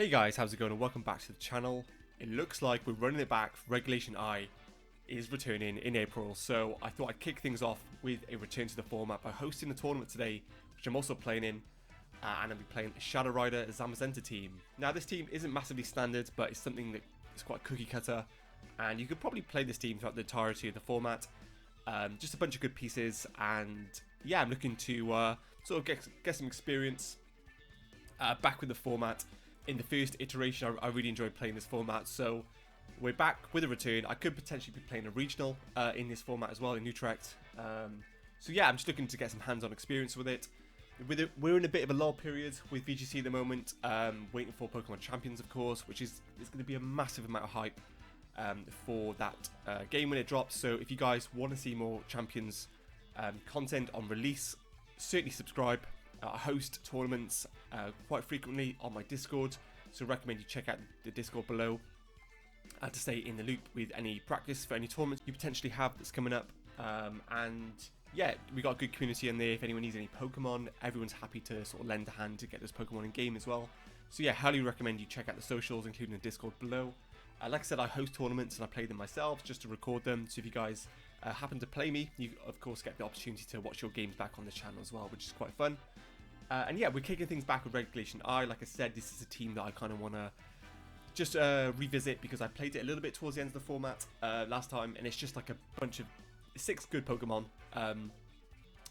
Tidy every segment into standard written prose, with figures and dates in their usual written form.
Hey guys, how's it going and welcome back to the channel. It looks like we're running it back. Regulation I is returning in April, so I thought I'd kick things off with a return to the format by hosting a tournament today, which I'm also playing in, and I'll be playing a Shadow Rider Zamazenta team. Now this team isn't massively standard, but it's something that is quite cookie cutter, and you could probably play this team throughout the entirety of the format. Just a bunch of good pieces, and yeah, I'm looking to sort of get some experience back with the format. In the first iteration, I really enjoyed playing this format, so we're back with a return. I could potentially be playing a regional in this format as well in Utrecht. So yeah, I'm just looking to get some hands-on experience with it. We're in a bit of a lull period with VGC at the moment, waiting for Pokemon Champions, of course, which is going to be a massive amount of hype for that game when it drops. So if you guys want to see more Champions content on release, certainly subscribe. I host tournaments quite frequently on my Discord, so recommend you check out the Discord below to stay in the loop with any practice for any tournaments you potentially have that's coming up. And yeah, we got a good community in there. If anyone needs any Pokemon, everyone's happy to sort of lend a hand to get those Pokemon in game as well. So yeah, highly recommend you check out the socials, including the Discord below. Like I said, I host tournaments and I play them myself just to record them. So if you guys happen to play me, you of course get the opportunity to watch your games back on the channel as well, which is quite fun. And yeah, we're kicking things back with Regulation I. Like I said, this is a team that I kind of want to just revisit because I played it a little bit towards the end of the format last time, and it's just like a bunch of 6 good Pokemon. But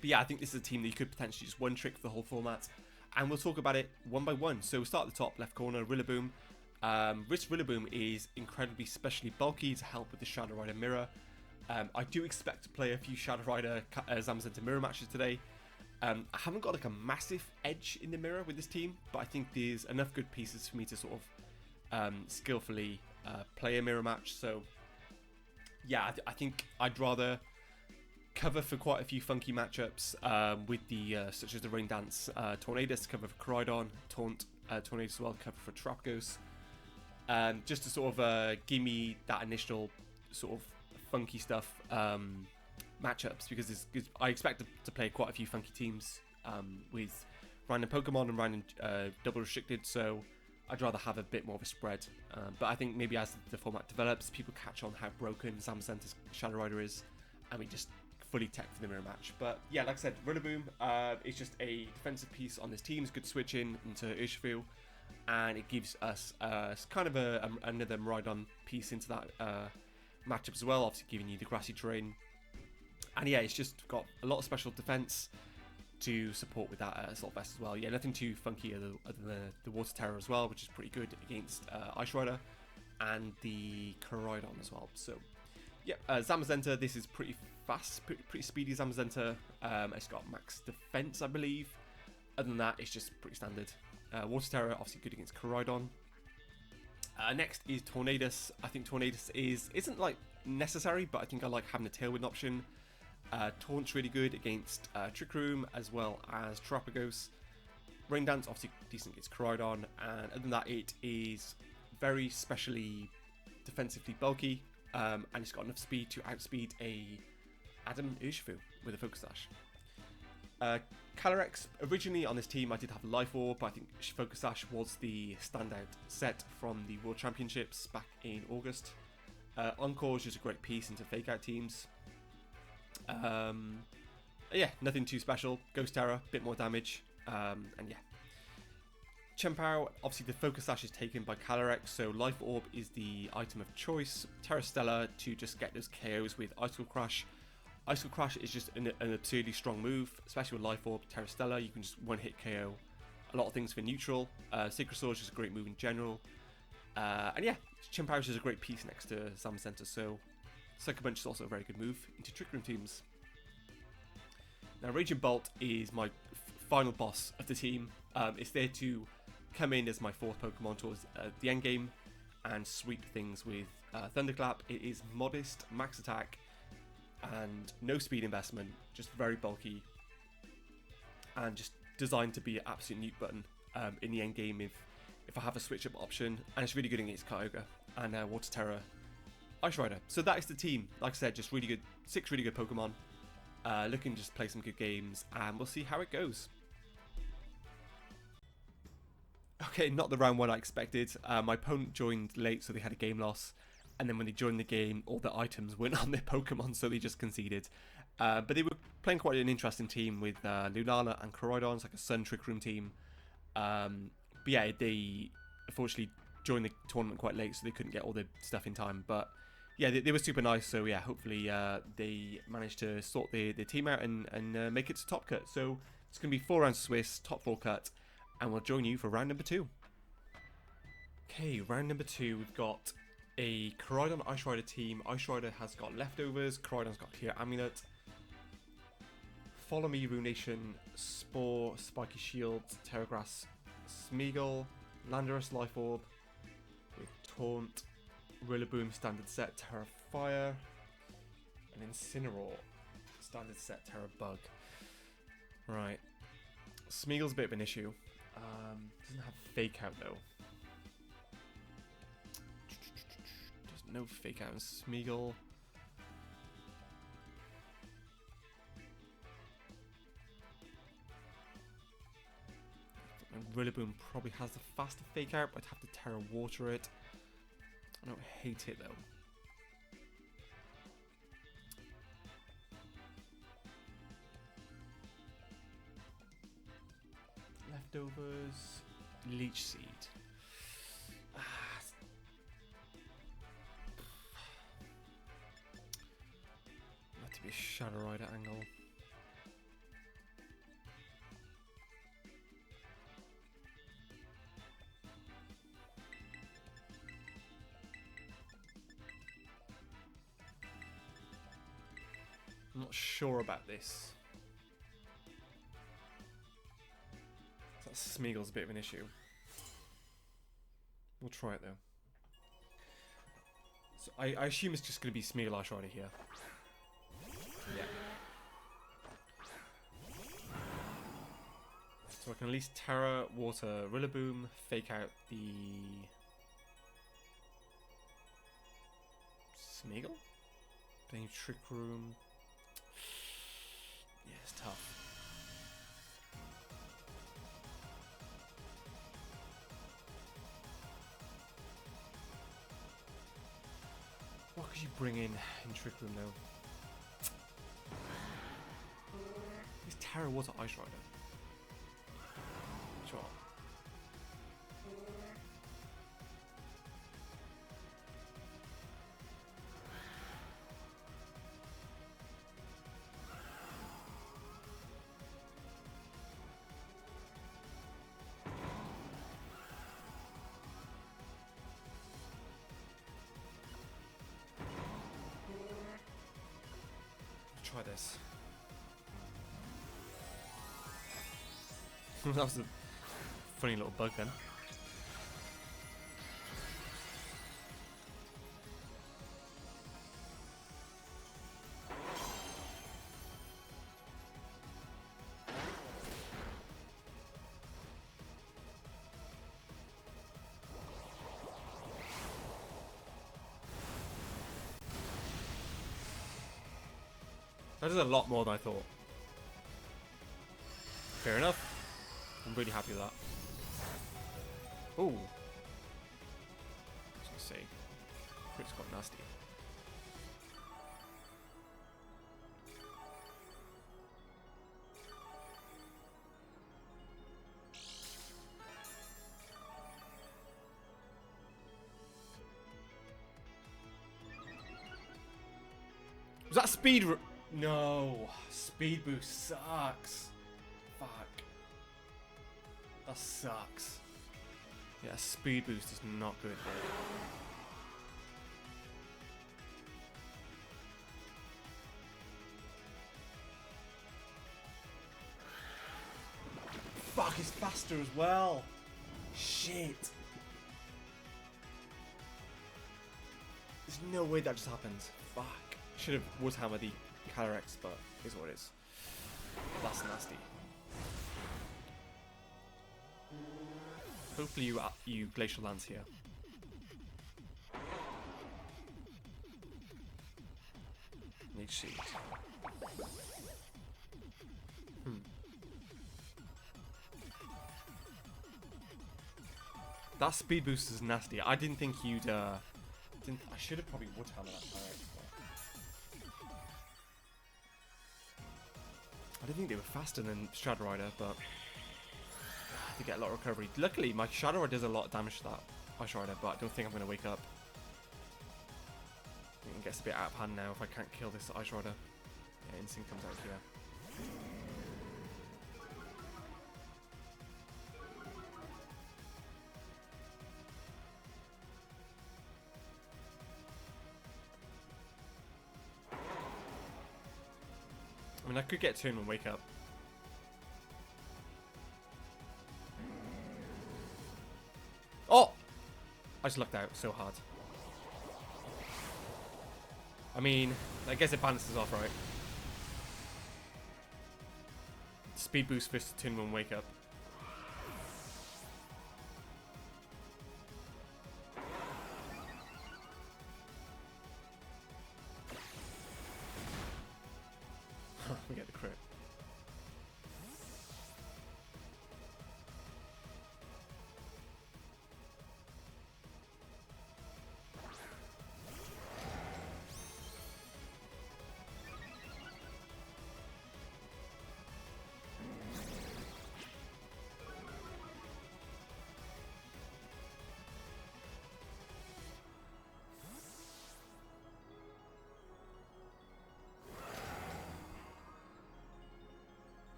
yeah, I think this is a team that you could potentially just one-trick for the whole format, and we'll talk about it one by one. So we'll start at the top left corner, Rillaboom. Rillaboom is incredibly specially bulky to help with the Shadow Rider mirror. I do expect to play a few Shadow Rider Zamazenta mirror matches today. I haven't got like a massive edge in the mirror with this team, but I think there's enough good pieces for me to sort of skillfully play a mirror match. So yeah, I think I'd rather cover for quite a few funky matchups with the such as the Rain Dance Tornadus, cover for Koraidon, Taunt Tornadus as well, cover for Trapgos, just to sort of give me that initial sort of funky stuff matchups, because I expect to play quite a few funky teams with random Pokemon and random double restricted, so I'd rather have a bit more of a spread. But I think maybe as the format develops, people catch on how broken Zamazenta's Shadow Rider is, and we just fully tech for the mirror match. But yeah, like I said, Rillaboom is just a defensive piece on this team. It's good switch in into Urshifu, and it gives us kind of another Miraidon piece into that matchup as well, obviously giving you the grassy terrain. And yeah, it's just got a lot of special defense to support with that Assault Vest as well. Yeah, nothing too funky other than the Water Terror as well, which is pretty good against Ice Rider and the Koraidon as well. So yeah, Zamazenta, this is pretty fast, pretty speedy Zamazenta. It's got max defense, I believe. Other than that, it's just pretty standard. Water Terror, obviously good against Koraidon. Next is Tornadus. I think Tornadus isn't like necessary, but I think I like having the Tailwind option. Taunt's really good against Trick Room as well as Trapagos. Rain Dance obviously decent against Koraidon, and other than that, it is very specially defensively bulky, and it's got enough speed to outspeed a Adam Urshifu with a Focus Sash. Calyrex, originally on this team I did have Life Orb, but I think Focus Sash was the standout set from the World Championships back in August. Encore is just a great piece into fake out teams. Yeah, nothing too special. Ghost Terror, bit more damage, and yeah. Chempao, obviously the Focus Sash is taken by Calyrex, so Life Orb is the item of choice. Terra Stella to just get those KOs with Icicle Crash. Icicle Crash is just an absurdly strong move, especially with Life Orb. Terra Stella, you can just one-hit KO a lot of things for neutral. Sacred Sword is just a great move in general. And yeah, Chempao is a great piece next to Zamazenta, so Sucker Punch is also a very good move into Trick Room teams. Now, Raging Bolt is my final boss of the team. It's there to come in as my 4th Pokemon towards the end game and sweep things with Thunderclap. It is modest, max attack, and no speed investment, just very bulky, and just designed to be an absolute nuke button in the end game if I have a switch up option, and it's really good against Kyogre and Water Terror Ice Rider. So that is the team. Like I said, just really good, 6 really good Pokemon. Looking to just play some good games, and we'll see how it goes. Okay, not the round one I expected. My opponent joined late, so they had a game loss. And then when they joined the game, all the items weren't on their Pokemon, so they just conceded. But they were playing quite an interesting team with Lunala and Koraidon. It's like a Sun Trick Room team. But yeah, they unfortunately joined the tournament quite late, so they couldn't get all the stuff in time. But yeah, they were super nice. So yeah, hopefully they managed to sort the team out and make it to top cut. So it's going to be 4 rounds Swiss, top 4 cut. And we'll join you for round number 2. Okay, round number 2, we've got a Koraidon Ice Rider team. Ice Rider has got Leftovers, Koraidon's got Clear Amulet, Follow Me, Ruination, Spore, Spiky Shield, Terragrass, Smeagol, Landorus Life Orb, with Taunt, Rillaboom Standard Set, Terra Fire, and Incineroar Standard Set, Terra Bug. Right, Smeagol's a bit of an issue. Doesn't have Fake Out though. There's no Fake Out in Smeagol. And Rillaboom probably has the faster Fake Out, but I'd have to Terra Water it. I don't hate it though. Leftovers. Leech Seed. That to be a Shadow Rider angle. I'm not sure about this. That Smeagol's a bit of an issue. We'll try it though. So I assume it's just going to be Smeagol Ice Rider here. Yeah. So I can at least Terra, Water, Rillaboom, Fake Out the Smeagol? Playing Trick Room. Yeah, it's tough. What could you bring in Trick Room though? Is Terra Water Ice Rider? Sure. Try this. That was a funny little bug then. That is a lot more than I thought. Fair enough. I'm really happy with that. Ooh. I was gonna say, crit's quite nasty. Was that speed? No, speed boost sucks. Fuck. That sucks. Yeah, speed boost is not good there. Fuck, he's faster as well. Shit. There's no way that just happens. Fuck. Should have Woodhammer the Calyrex, but here's what it is. That's nasty. Hopefully you Glacial Lance here. Leech Seed. That speed boost is nasty. I didn't think you'd, I should have probably wood hammer that Calyrex. I didn't think they were faster than Shadow Rider, but they get a lot of recovery. Luckily, my Shadow Rider does a lot of damage to that Ice Rider, but I don't think I'm going to wake up. I think it gets a bit out of hand now if I can't kill this Ice Rider. Yeah, Instinct comes out here. I mean, I could get to him and wake up. Oh! I just lucked out so hard. I mean, I guess it balances off, right? Speed boost versus Toon Moon wake up. We get the crit.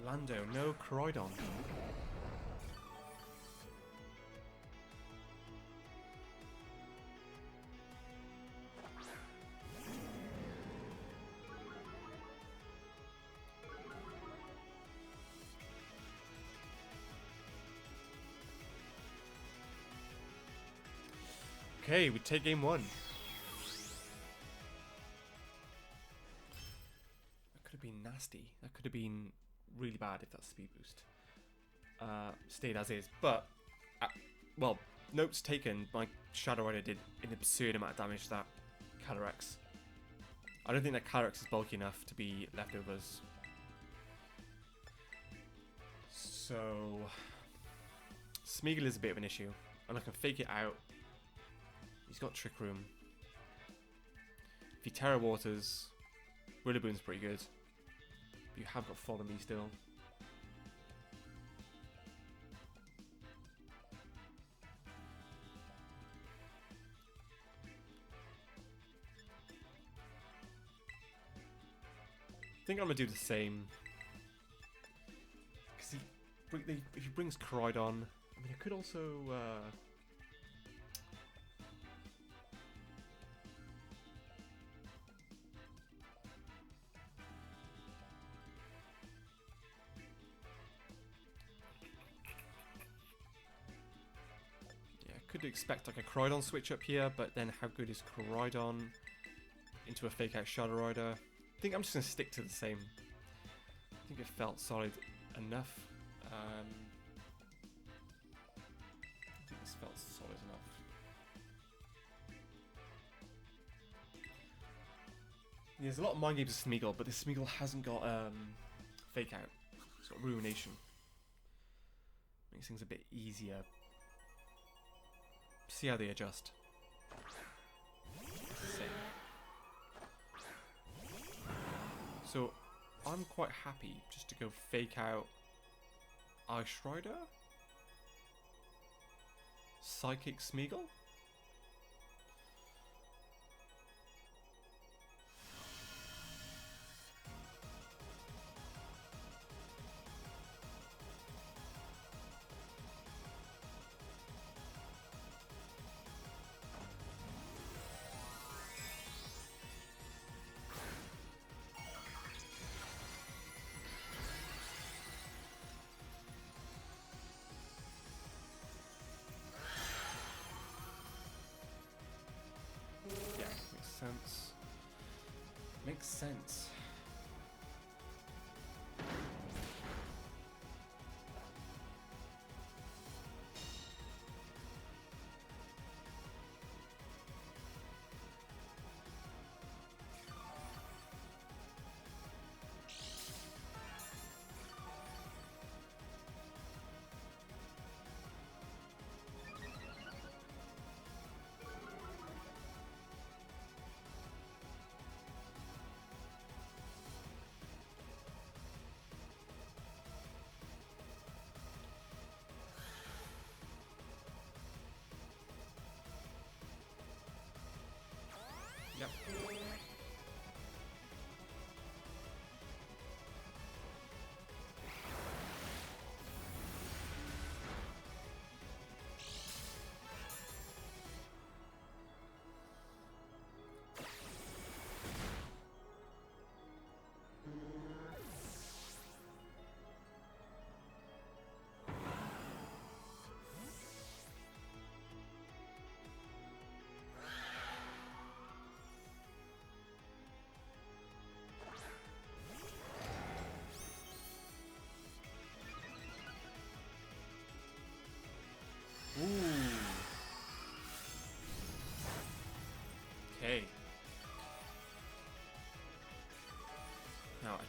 Lando, no Croydon. Okay, we take game one. That could have been nasty. That could have been really bad if that speed boost stayed as is. But, well, notes taken, my Shadow Rider did an absurd amount of damage to that Calyrex. I don't think that Calyrex is bulky enough to be leftovers. So, Smeagol is a bit of an issue. And I can fake it out. He's got Trick Room. If he Terra Waters, Rillaboom's pretty good. But you have got Follow Me still. I think I'm going to do the same. Because if he brings Koridon, I mean, I could also... could expect like a Koridon switch up here, but then how good is Koridon into a fake out Shadow Rider? I think I'm just going to stick to the same. I think it felt solid enough. I think this felt solid enough. There's a lot of mind games with Smeagol, but this Smeagol hasn't got fake out. It's got Ruination. Makes things a bit easier. See how they adjust. So, I'm quite happy just to go fake out Ice Rider, Psychic Smeagol. Sense. Makes sense.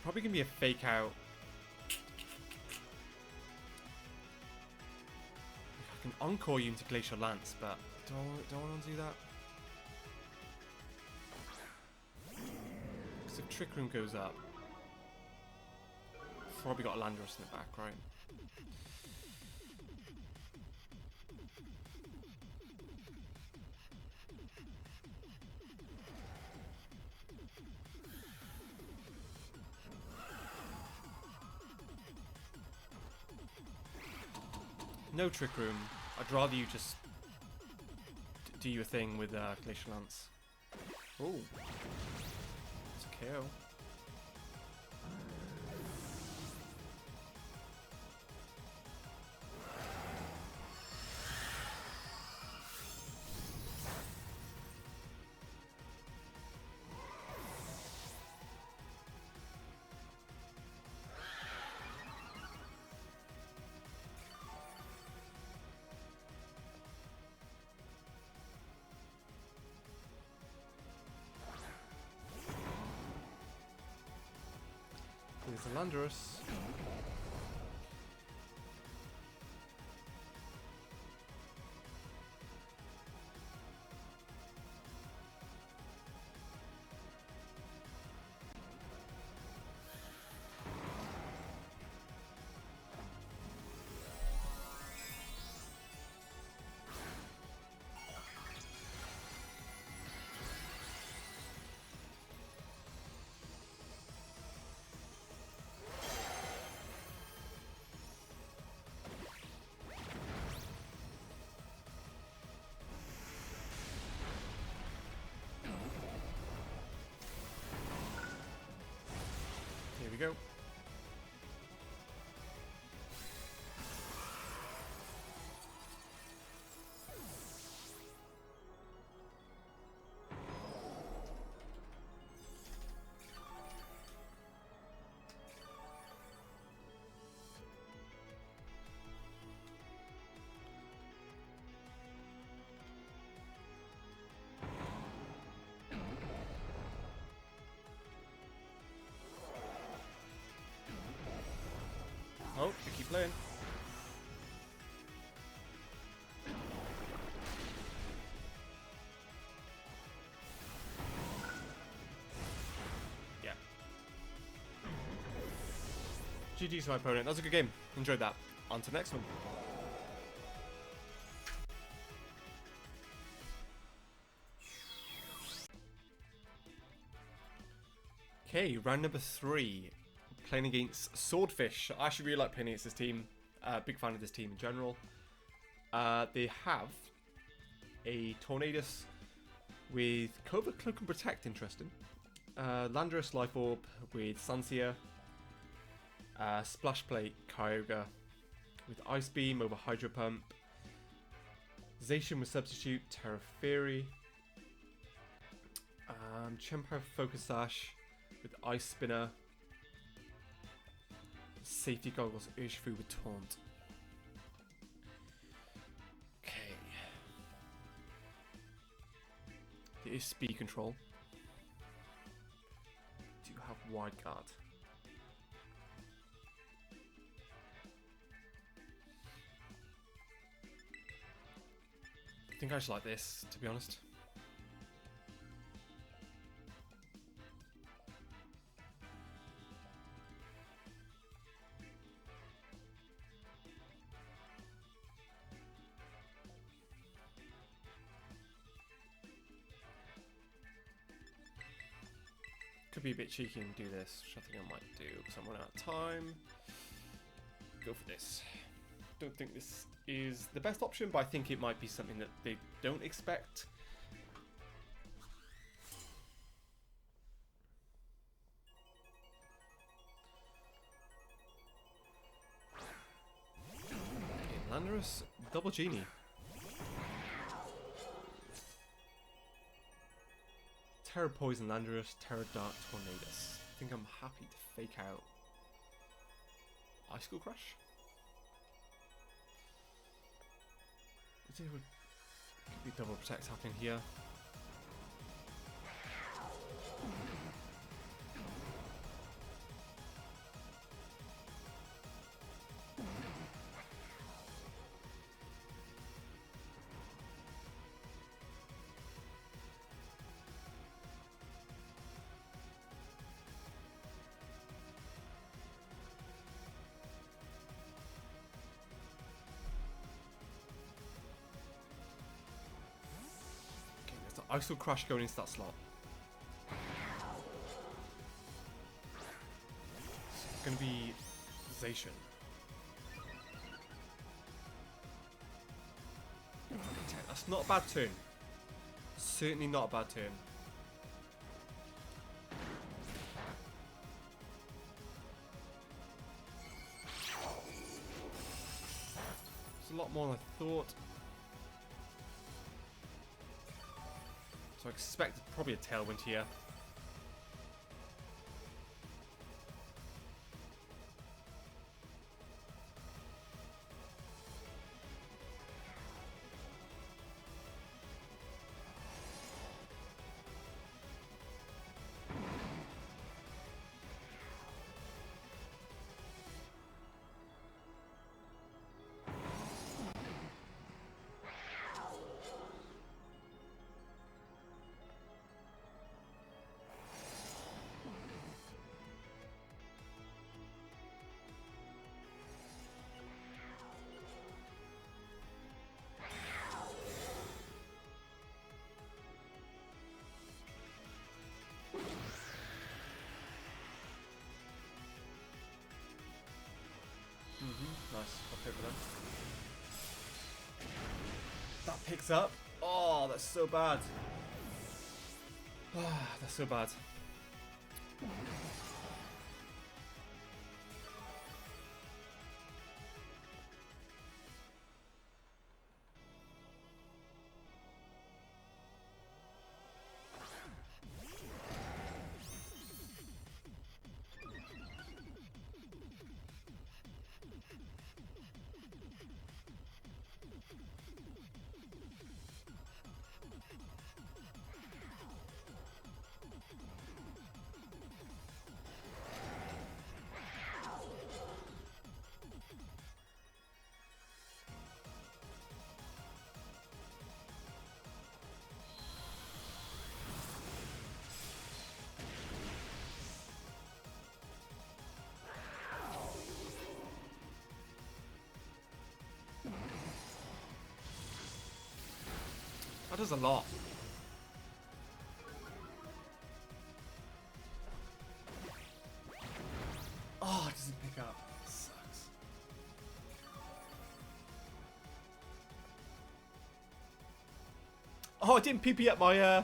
probably going to be a fake out. I can encore you into Glacial Lance, but don't want to do that. Because if Trick Room goes up, probably got a Landorus in the back, right? No Trick Room. I'd rather you just do your thing with Glacial Lance. Oh, it's a KO. Here's the Landorus. Here we go. Oh, they keep playing. Yeah. GG to my opponent. That was a good game. Enjoyed that. On to the next one. Okay, round number 3. Playing against Swordfish. I actually really like playing against this team. Big fan of this team in general. They have a Tornadus with Covert Cloak and Protect, interesting. Landorus Life Orb with Sansia. Splash Plate Kyogre with Ice Beam over Hydro Pump. Zacian with Substitute, Terra Fury. Chempo Focus Sash with Ice Spinner. Safety Goggles Urshifu with Taunt. Okay. There is Speed Control. Do you have Wide Guard? I think I just like this, to be honest. Could be a bit cheeky and do this, which I think I might do because I'm running out of time. Go for this. Don't think this is the best option, but I think it might be something that they don't expect. Okay, Landorus, Double Genie. Terra Poison Landorus, Terra Dark Tornadus. I think I'm happy to fake out Ice School Crush. Could be double protect happening here. I still crash going into that slot. It's going to be Zacian. That's not a bad turn. Certainly not a bad turn. It's a lot more than I thought. So I expect probably a tailwind here. Nice. Okay for them. That picks up. Oh, that's so bad. That's so bad. That does a lot. Oh, it doesn't pick up. Sucks. Oh, it didn't PP up my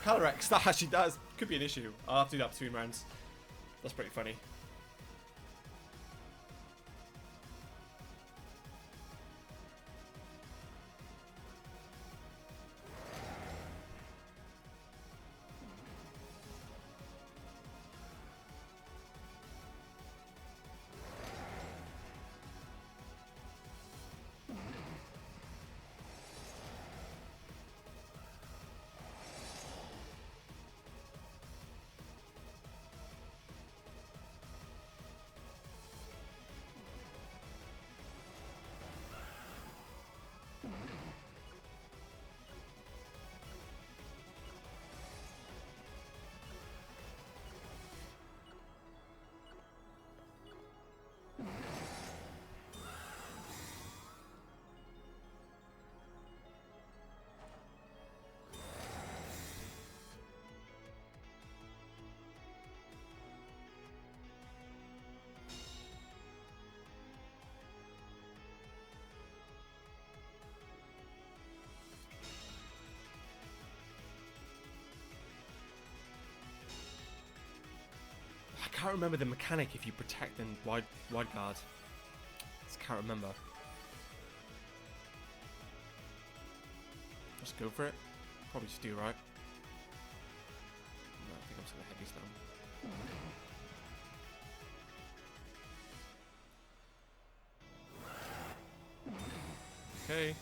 Calyrex. That actually does. Could be an issue. I'll have to do that between rounds. That's pretty funny. I can't remember the mechanic if you protect and wide guard. Just can't remember. Just go for it. Probably just do right. No, I think I'm just gonna heavy slam. Okay.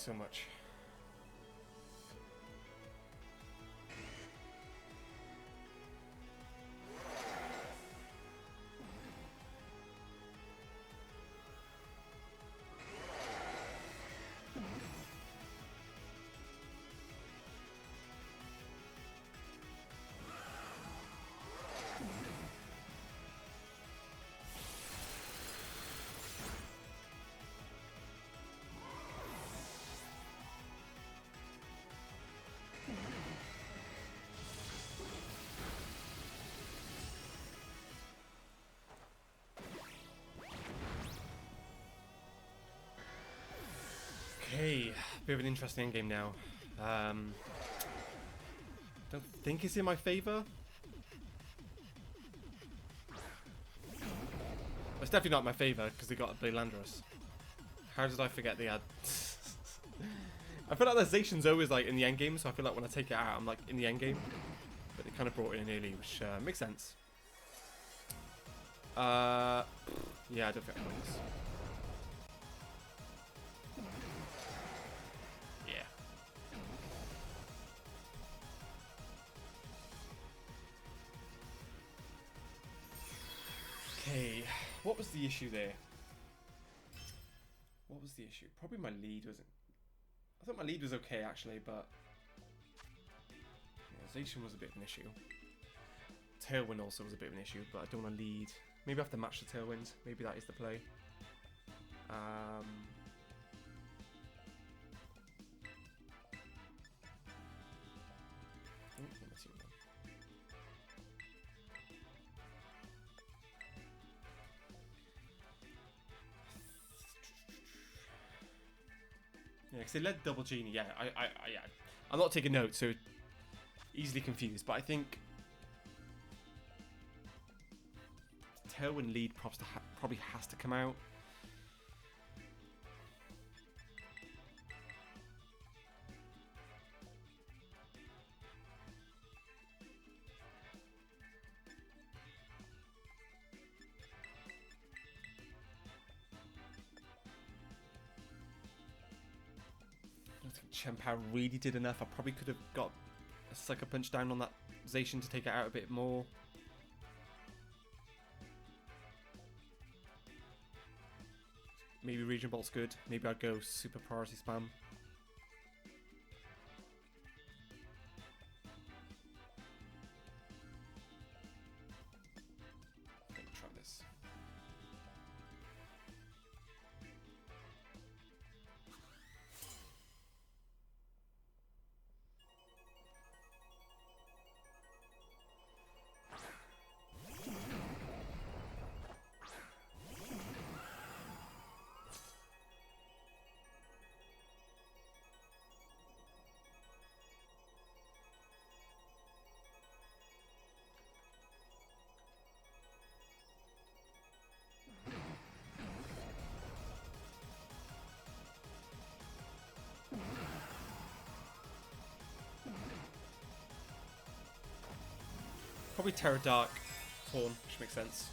so much. Okay, bit of an interesting endgame now. Don't think it's in my favour. It's definitely not in my favour because they got a Blandros. How did I forget they had? I feel like the Zacian's always like in the endgame, so I feel like when I take it out, I'm like in the endgame. But they kind of brought it in early, which makes sense. Yeah, I don't think I got this. Yeah. Okay, what was the issue there? What was the issue? Probably my lead wasn't. I thought my lead was okay actually, but yeah, Zacian was a bit of an issue. Tailwind also was a bit of an issue, but I don't want to lead. Maybe I have to match the Tailwind. Maybe that is the play. Yeah, because they led double genie. Yeah, yeah. I'm not taking notes, so easily confused. But I think Tailwind lead probably has to come out. I don't think Chien-Pao really did enough. I probably could have got a sucker punch down on that Zacian to take it out a bit more. Maybe Region Bolt's good. Maybe I'd go super priority spam. I think I'll try this. Probably Terra Dark Horn, which makes sense.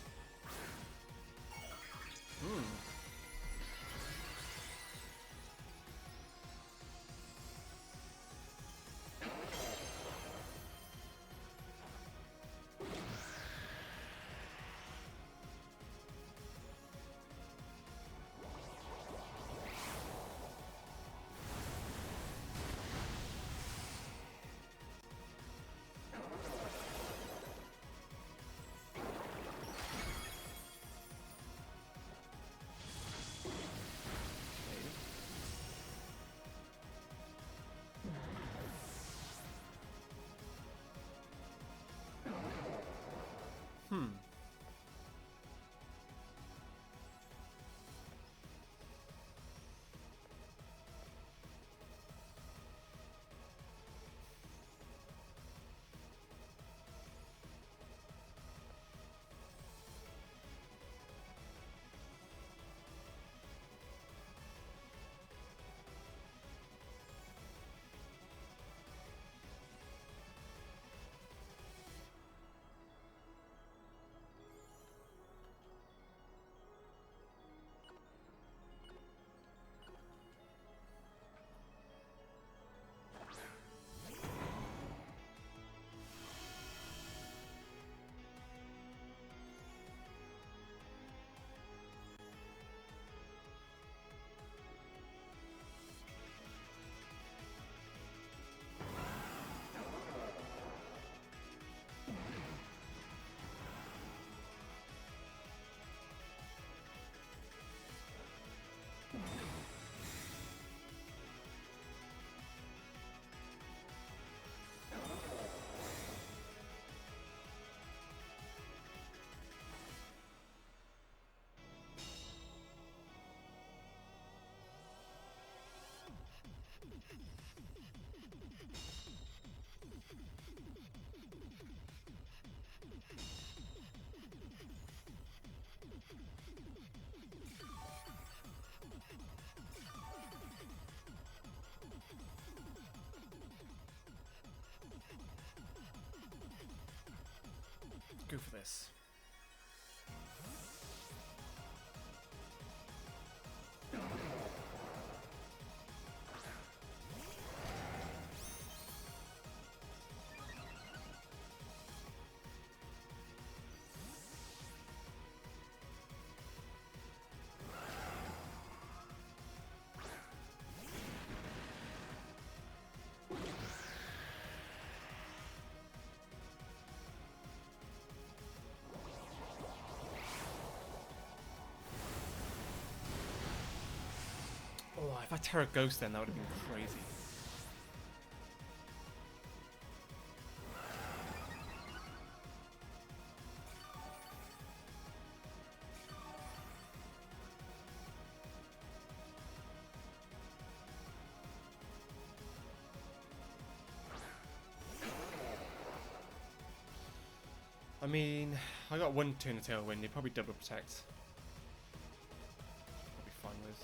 go for this. Oh, if I Terra Ghost then, that would have been crazy. I mean, I got one turn of Tailwind, they probably double protect. I'll be fine with.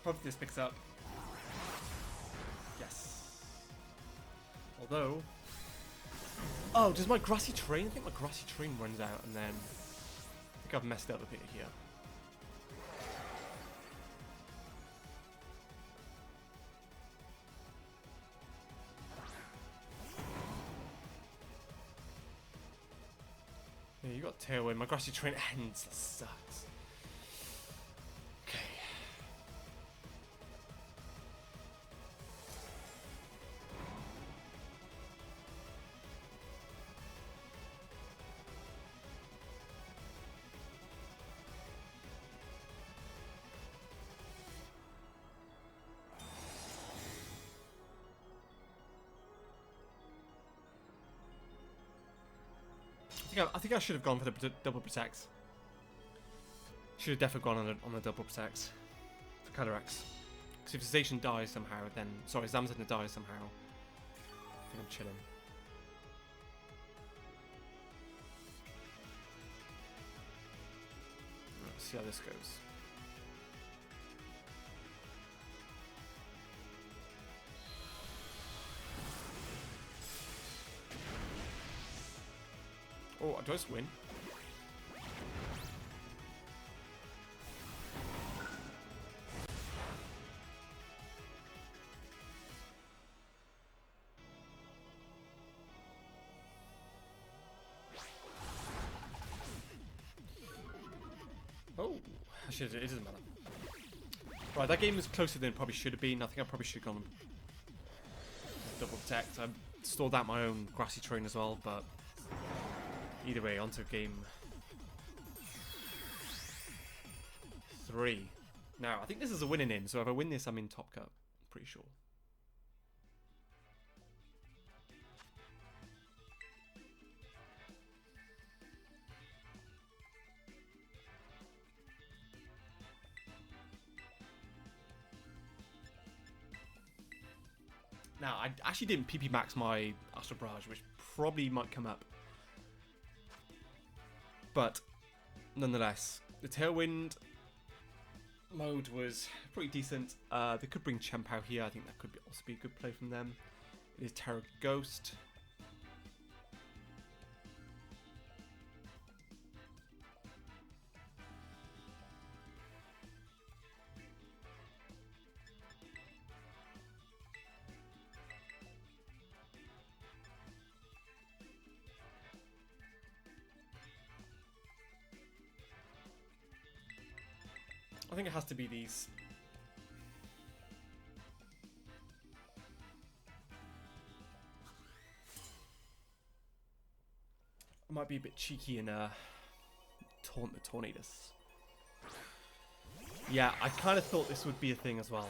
Hope this picks up. Yes. Although... Oh, does my Grassy Terrain? I think my Grassy Terrain runs out and then... I think I've messed up a bit here. Yeah, you got Tailwind. My Grassy Terrain ends. That sucks. Okay. I think I should have gone for the double protect. Should have definitely gone on the double protect for Calyrex. Because if the station dies somehow, then Zamazenta dies somehow. I think I'm chilling. Let's see how this goes. Oh, do I just win? Actually, it doesn't matter. Right, that game was closer than it probably should have been. I think I probably should have gone double protect. I stored out my own grassy terrain as well, but either way, onto game 3. Now, I think this is a winning in, so if I win this, I'm in top cup. Pretty sure. Now, I actually didn't PP max my Astral Barrage, which probably might come up. But, nonetheless, the Tailwind mode was pretty decent. They could bring Chempao here. I think that could also be a good play from them. It is Terra Ghost. I think it has to be these. I might be a bit cheeky and taunt the Tornadus. Yeah, I kind of thought this would be a thing as well.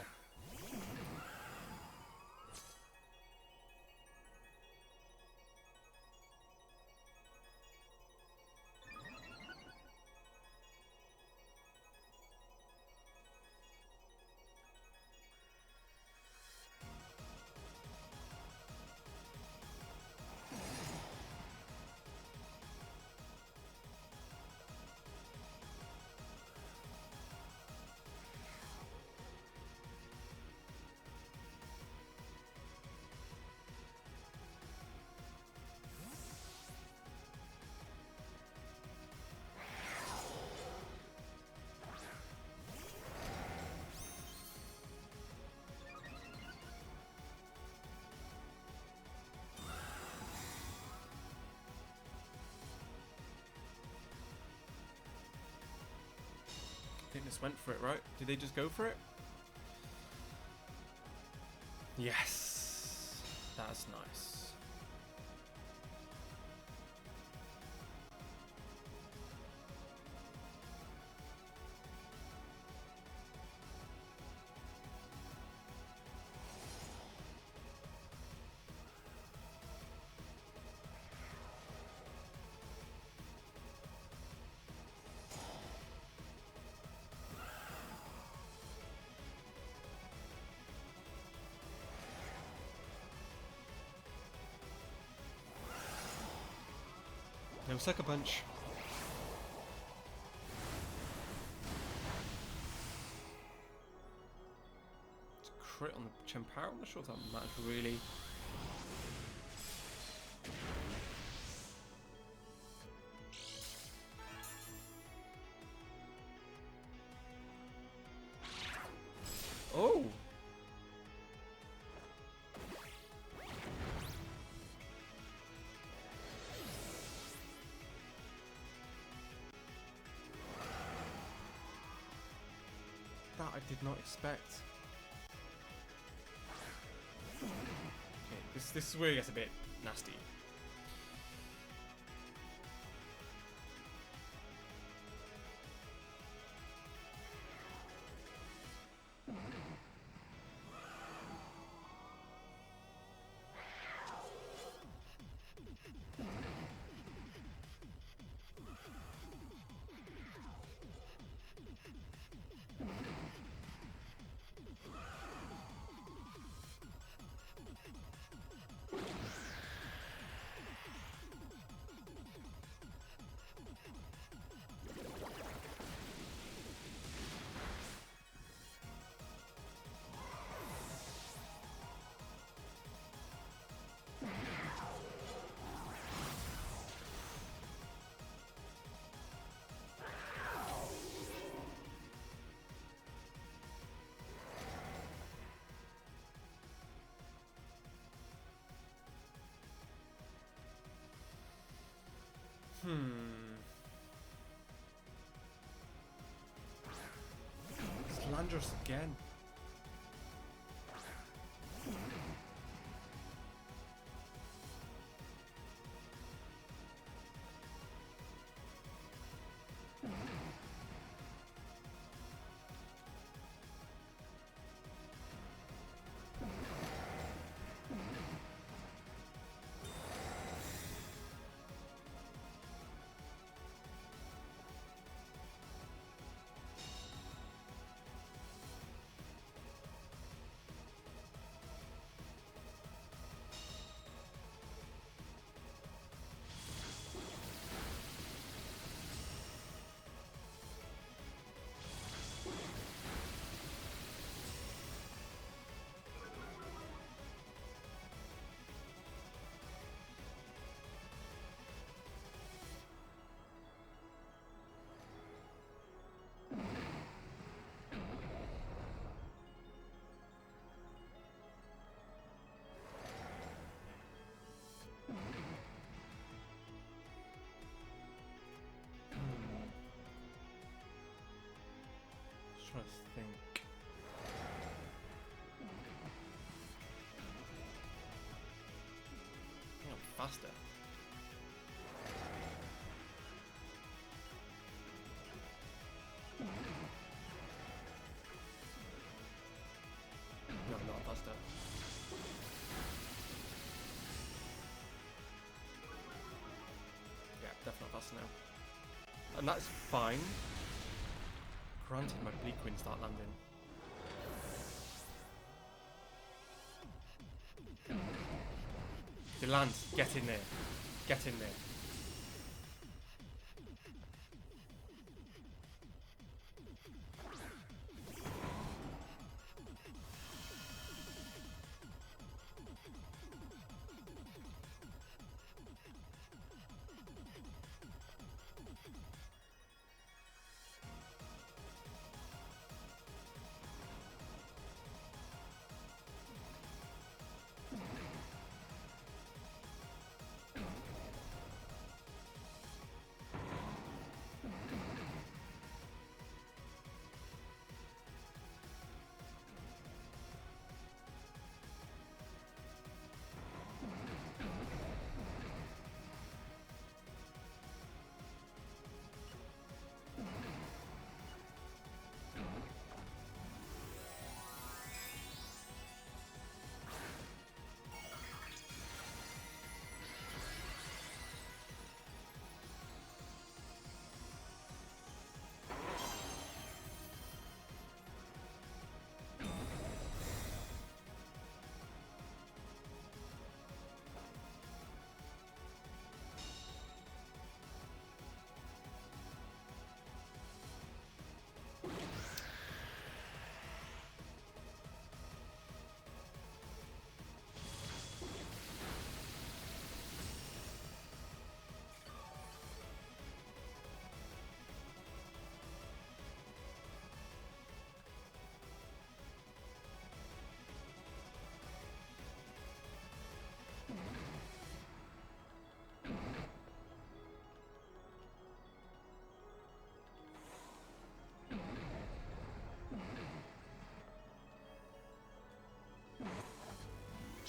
I think this went for it, right? Did they just go for it? Yes. That's nice. No sucker punch. It's a crit on the Chempao. I'm not sure if that matters really. Oh! That I did not expect. Okay, this is where it gets a bit nasty. Landorus again. Trying to think. I think I'm faster. No, not faster. Yeah, definitely faster now. And that's fine. Granted, my Bleak Wind start landing. The land, get in there. Get in there.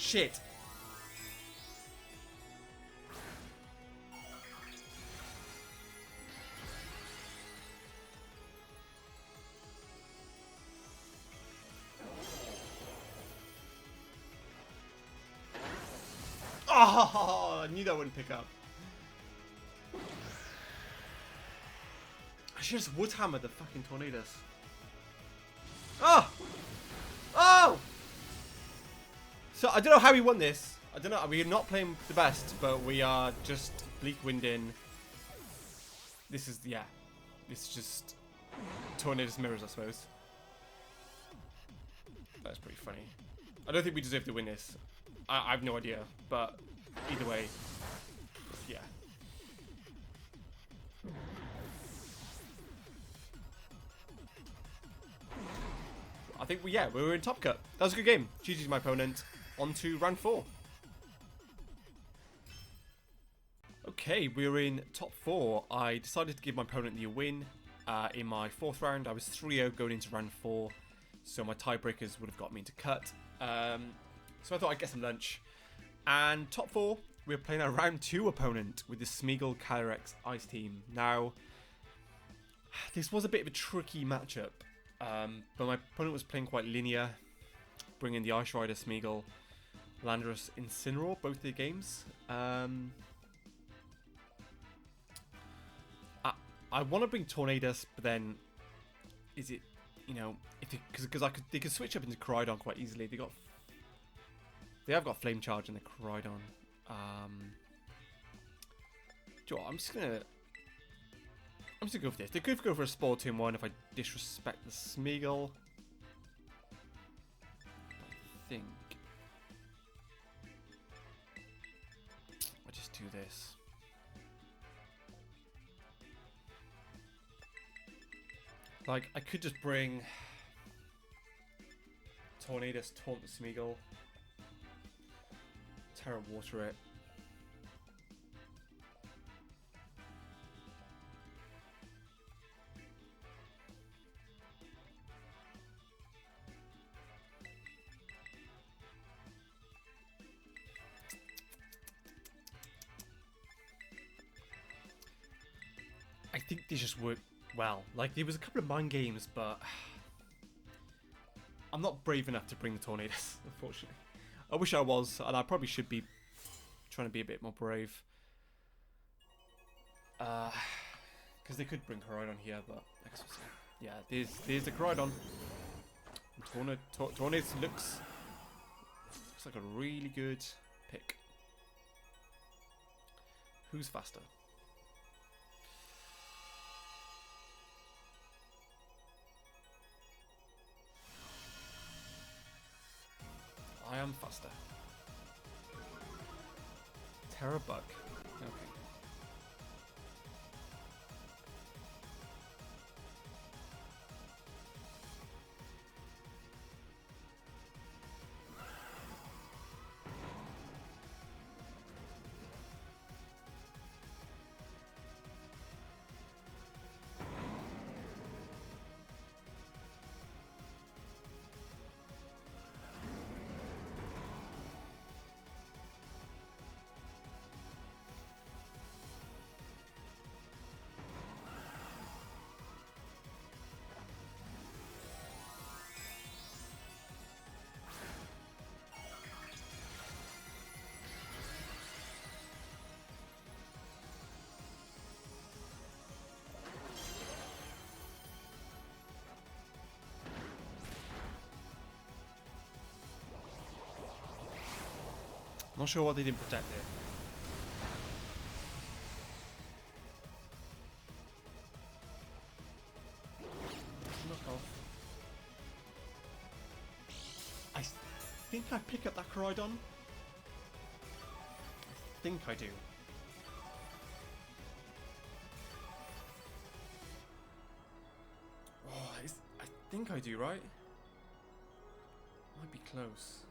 Shit. Oh, I knew that wouldn't pick up. I should just wood hammer the fucking tornadoes. Oh! Oh! So I don't know how we won this. I don't know. We're not playing the best, but we are just Bleak Winding. This is, yeah. It's just tornadoes mirrors, I suppose. That's pretty funny. I don't think we deserve to win this. I have no idea, but either way, yeah. I think we were in Top Cut. That was a good game. GG's my opponent. On to round 4. Okay, we were in top 4. I decided to give my opponent the win. In my 4th round, I was 3-0 going into round 4. So my tiebreakers would have got me into cut. So I thought I'd get some lunch. And top 4, we're playing a round 2 opponent with the Smeagol Calyrex Ice team. Now, this was a bit of a tricky matchup, but my opponent was playing quite linear, bringing the Ice Rider, Smeagol, Landorus, Incineroar, both their games. I want to bring Tornadus, but then is it, you know, because they could switch up into Koridon quite easily. They have got Flame Charge in the Koridon. I'm just gonna go for this. They could go for a Spore 2-in-1 if I disrespect the Smeagol. I think I just do this. Like, I could just bring Tornadus, taunt the Smeagol, Terra Water it. I think they just work well. Like, there was a couple of mind games, but I'm not brave enough to bring the Tornadus, unfortunately. I wish I was, and I probably should be trying to be a bit more brave. Because they could bring Koridon here, but I guess we'll see. Yeah, there's the Koridon. Tornadus looks like a really good pick. Who's faster? I am faster. Terra Bug. Okay. Not sure what they didn't protect there. Knock off. I think I pick up that Koridon. I think I do. Oh, I think I do, right? Might be close.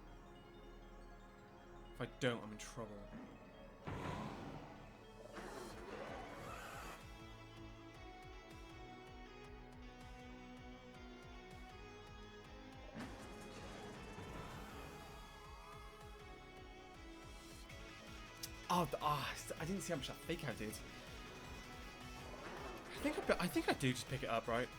If I don't, I'm in trouble. I didn't see how much that fake out did. I think I do just pick it up, right?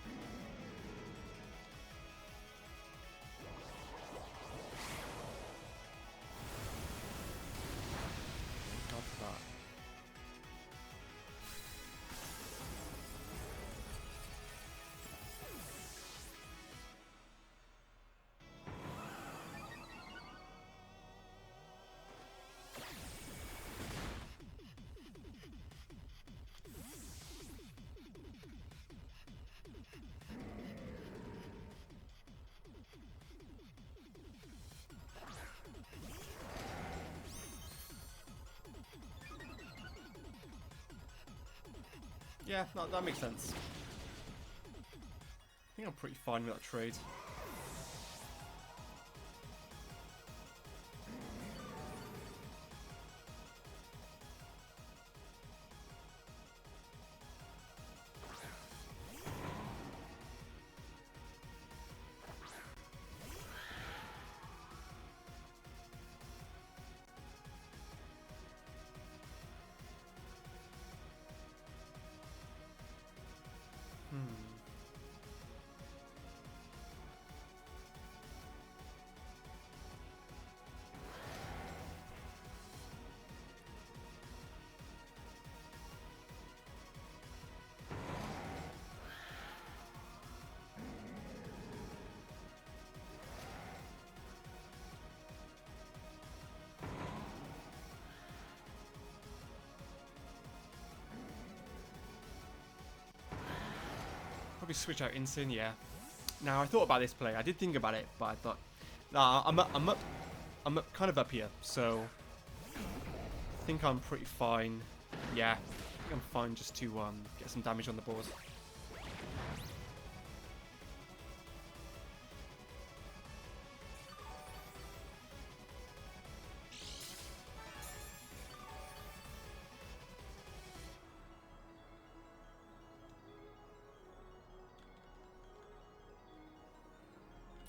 Yeah, that makes sense. I think I'm pretty fine with that trade. Probably switch out Insane, yeah. Now, I thought about this play. I did think about it, but I thought, nah, I'm up, kind of up here, so I think I'm pretty fine. Yeah, I think I'm fine just to get some damage on the board.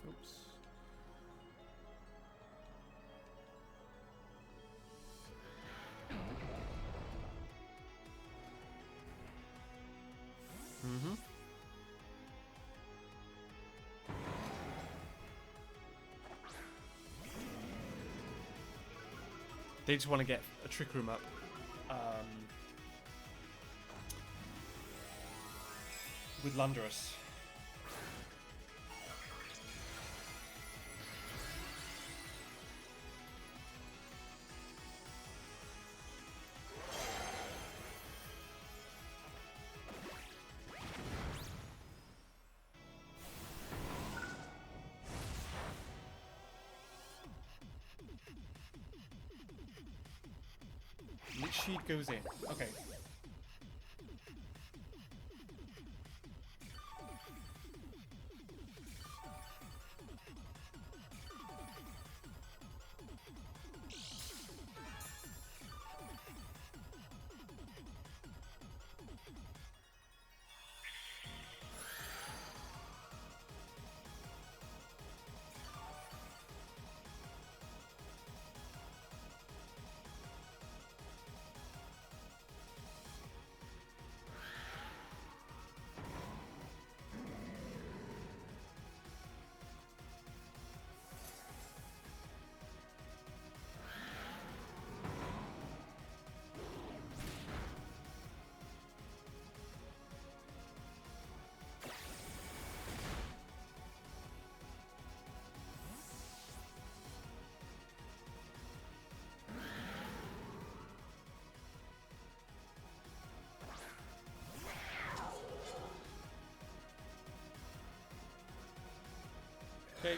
Oops. Mm-hmm. They just want to get a Trick Room up. With Landorus. Lich Sheet goes in. Okay. Okay.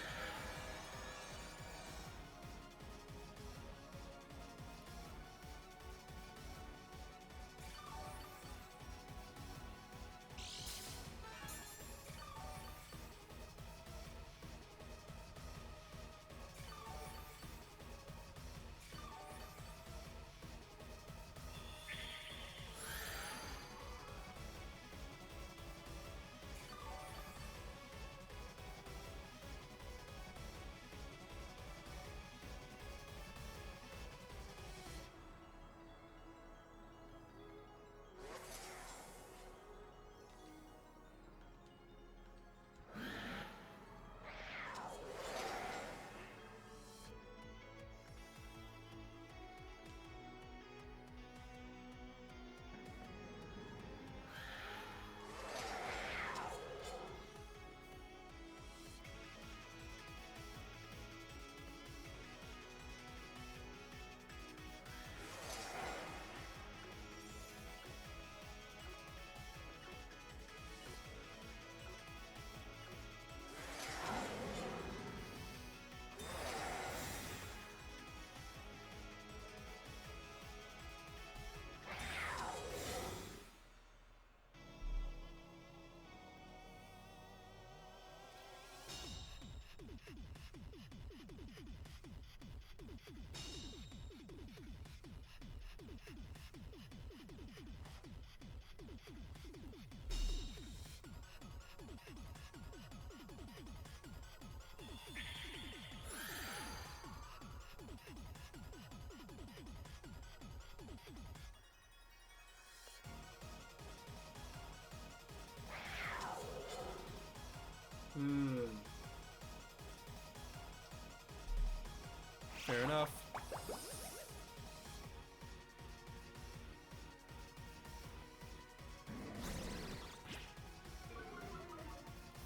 Fair enough.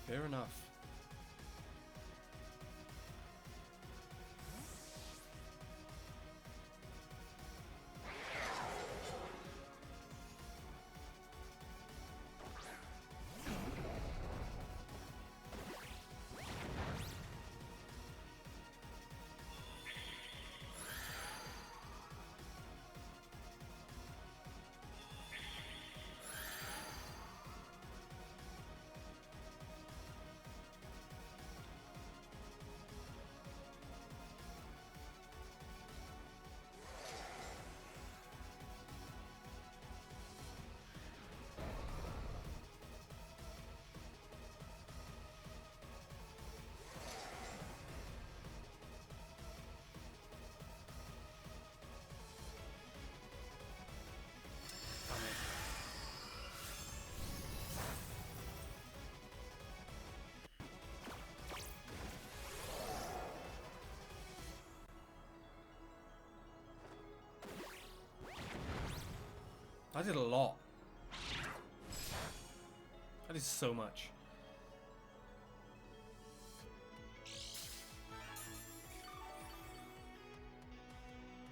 Fair enough. I did a lot. That is so much.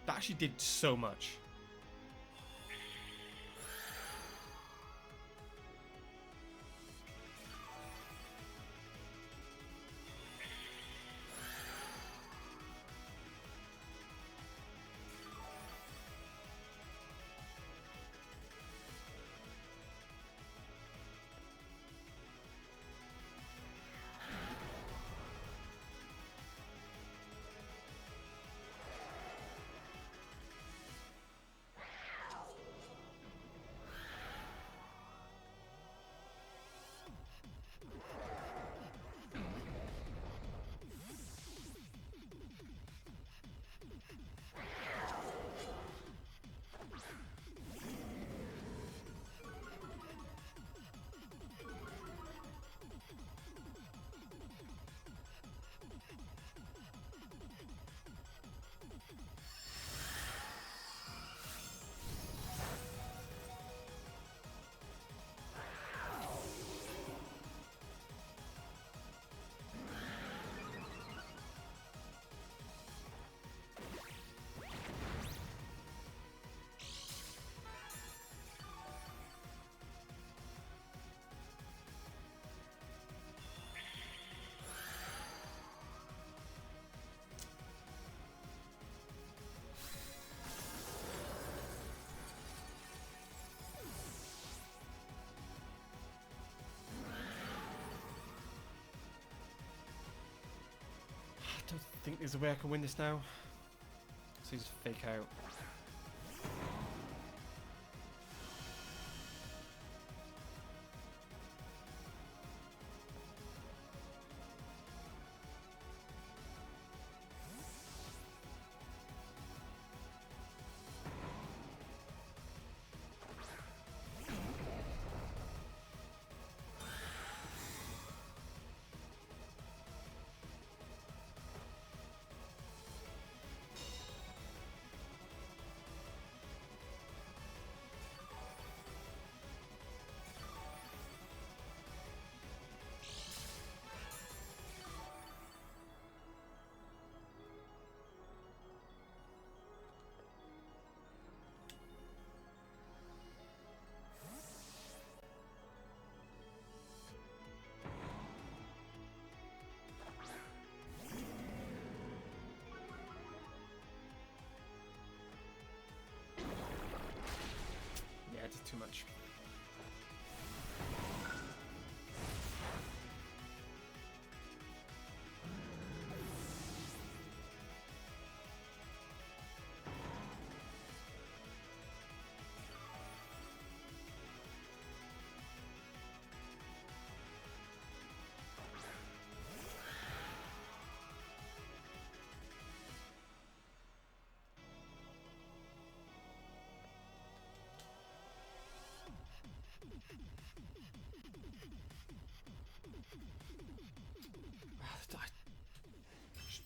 That actually did so much. I don't think there's a way I can win this now. So just fake out. Yeah, just too much.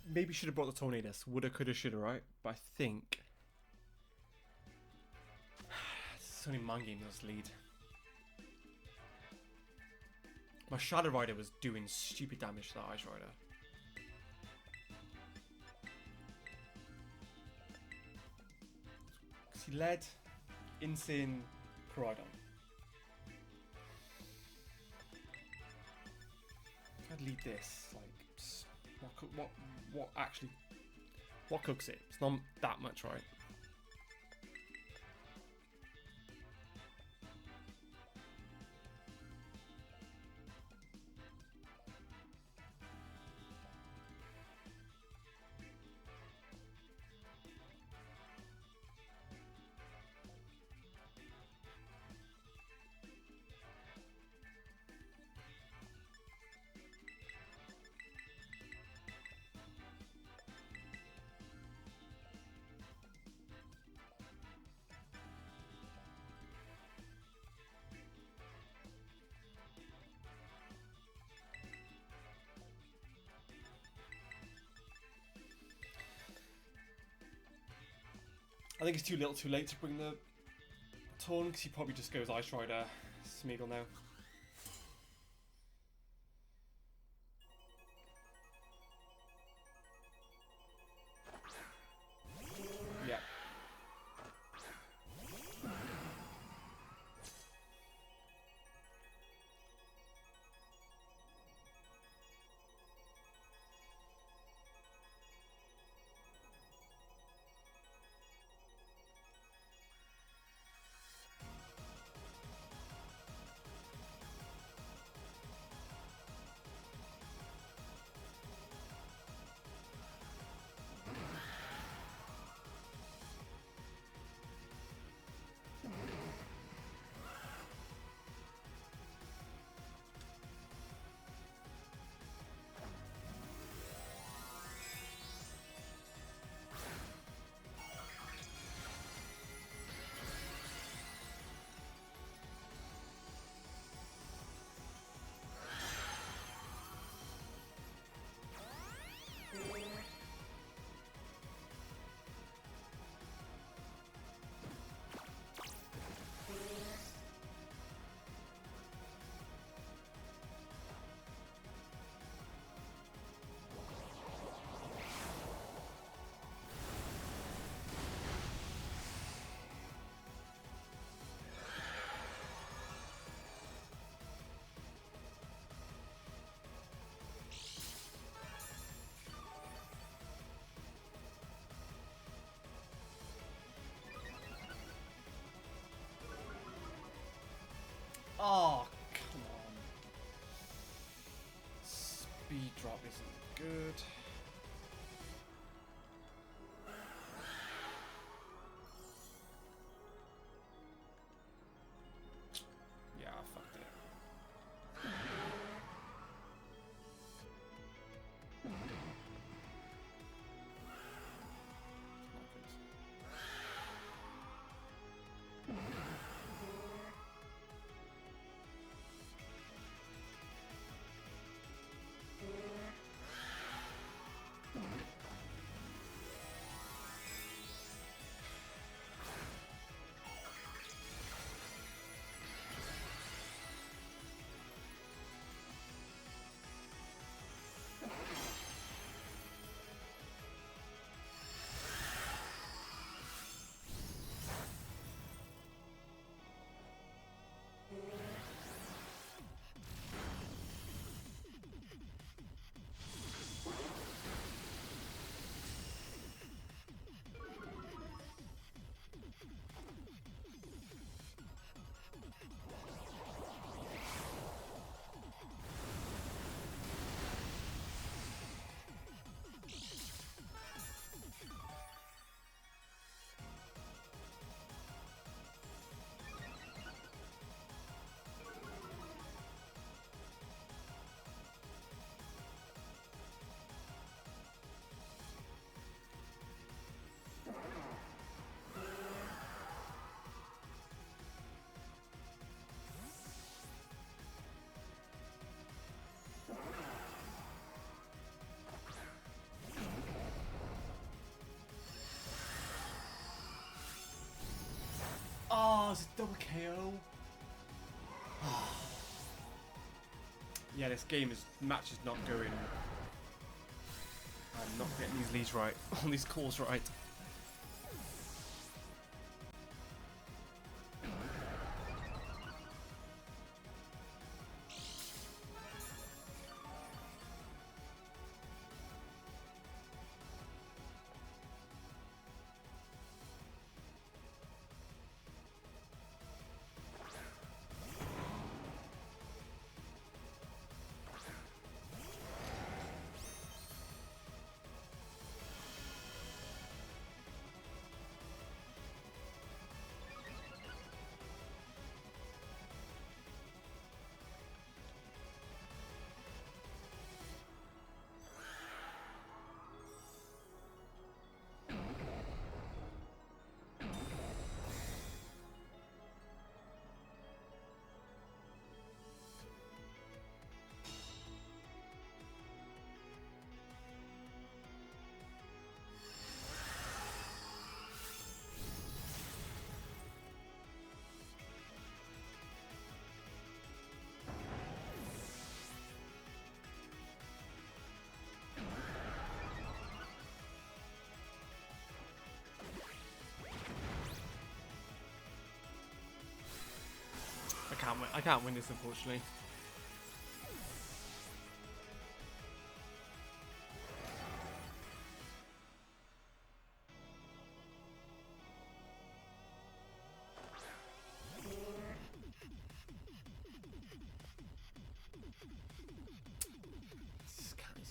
Maybe should have brought the Tornadus. Woulda, coulda, shoulda, right? But I think it's only Mind Game does lead. My Shadow Rider was doing stupid damage to that Ice Rider. He led Insane Koraidon. I'd lead this. Like, what actually? What cooks it? It's not that much, right? I think it's too little too late to bring the torn because he probably just goes Ice Rider Smeagol now. Yeah. Oh, come on. Speed drop isn't good. Yeah, I fucked it. Oh, it's a double KO. Yeah, this match is not going. I'm not getting these leads right, all these calls right. can't win. I can't win this, unfortunately.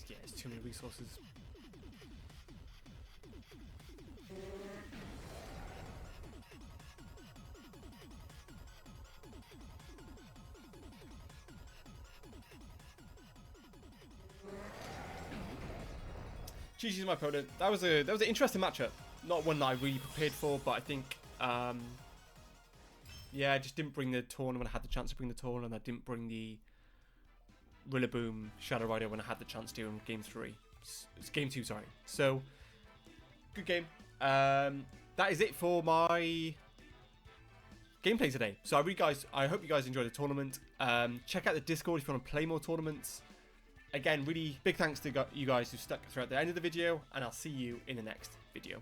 Yeah, it's too many resources. GG's my opponent. That was an interesting matchup. Not one that I really prepared for, but I think yeah, I just didn't bring the tournament. I had the chance to bring the tournament. I didn't bring the Rillaboom Shadow Rider when I had the chance to in game 3. It's game 2, sorry. So good game. That is it for my gameplay today. So I hope you guys enjoyed the tournament. Check out the Discord if you want to play more tournaments. Again, really big thanks to you guys who stuck throughout the end of the video, and I'll see you in the next video.